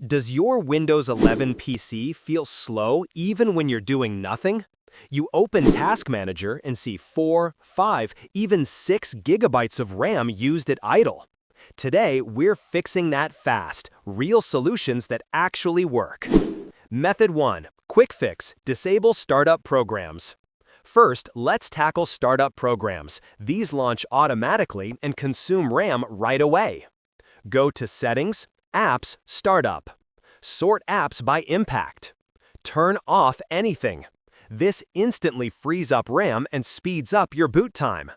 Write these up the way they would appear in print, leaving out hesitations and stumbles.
Does your Windows 11 PC feel slow even when you're doing nothing? You open Task Manager and see 4, 5, even 6 gigabytes of RAM used at idle. Today, we're fixing that fast, real solutions that actually work. Method 1. Quick Fix. Disable startup programs. First, let's tackle startup programs. These launch automatically and consume RAM right away. Go to Settings, Apps, Startup. Sort apps by impact. Turn off anything. This instantly frees up RAM and speeds up your boot time.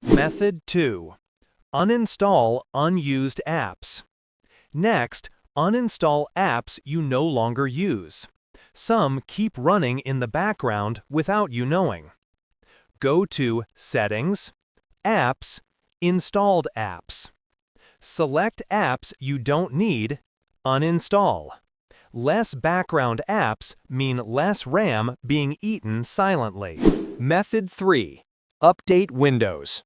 Method 2. Uninstall unused apps. Next, uninstall apps you no longer use. Some keep running in the background without you knowing. Go to Settings, Apps, Installed Apps. Select apps you don't need, uninstall. Less background apps mean less RAM being eaten silently. Method 3. Update Windows.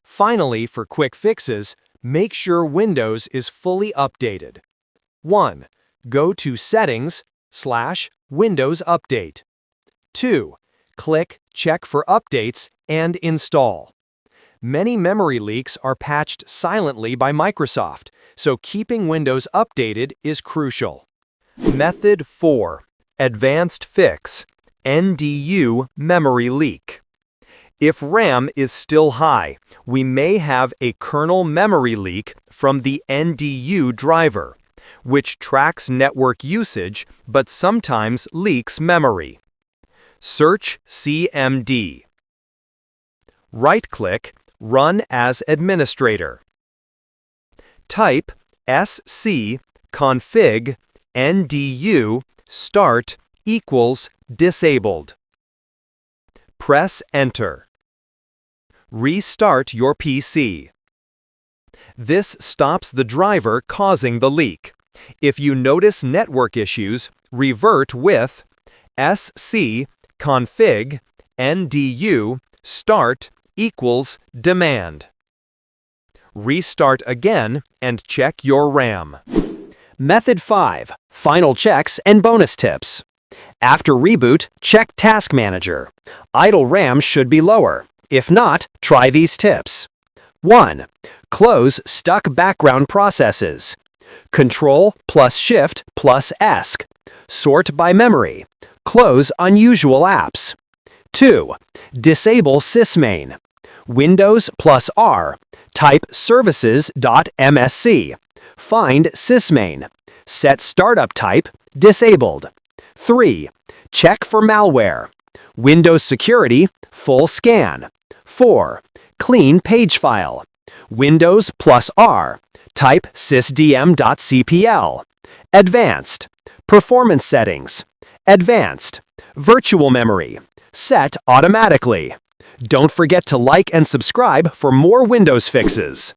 Finally, for quick fixes, make sure Windows is fully updated. 1. Go to Settings/Windows Update. 2. Click Check for Updates and install. Many memory leaks are patched silently by Microsoft, so keeping Windows updated is crucial. Method 4. Advanced Fix. NDU Memory Leak. If RAM is still high, we may have a kernel memory leak from the NDU driver, which tracks network usage but sometimes leaks memory. Search CMD. Right-click, Run as Administrator. Type sc config ndu start equals disabled. Press Enter. Restart your PC. This stops the driver causing the leak. If you notice network issues, revert with sc config ndu start equals demand. Restart again and check your RAM. Method 5. Final checks and bonus tips. After reboot, check Task Manager. Idle RAM should be lower. If not, try these tips. 1. Close stuck background processes. Control plus Shift plus ESC. Sort by memory. Close unusual apps. 2. Disable sysmain. Windows plus R. Type services.msc. Find sysmain. Set startup type disabled. 3. Check for malware. Windows security full scan. 4. Clean page file. Windows plus R. Type sysdm.cpl. Advanced. Performance settings. Advanced. Virtual memory. Set automatically. Don't forget to like and subscribe for more Windows fixes.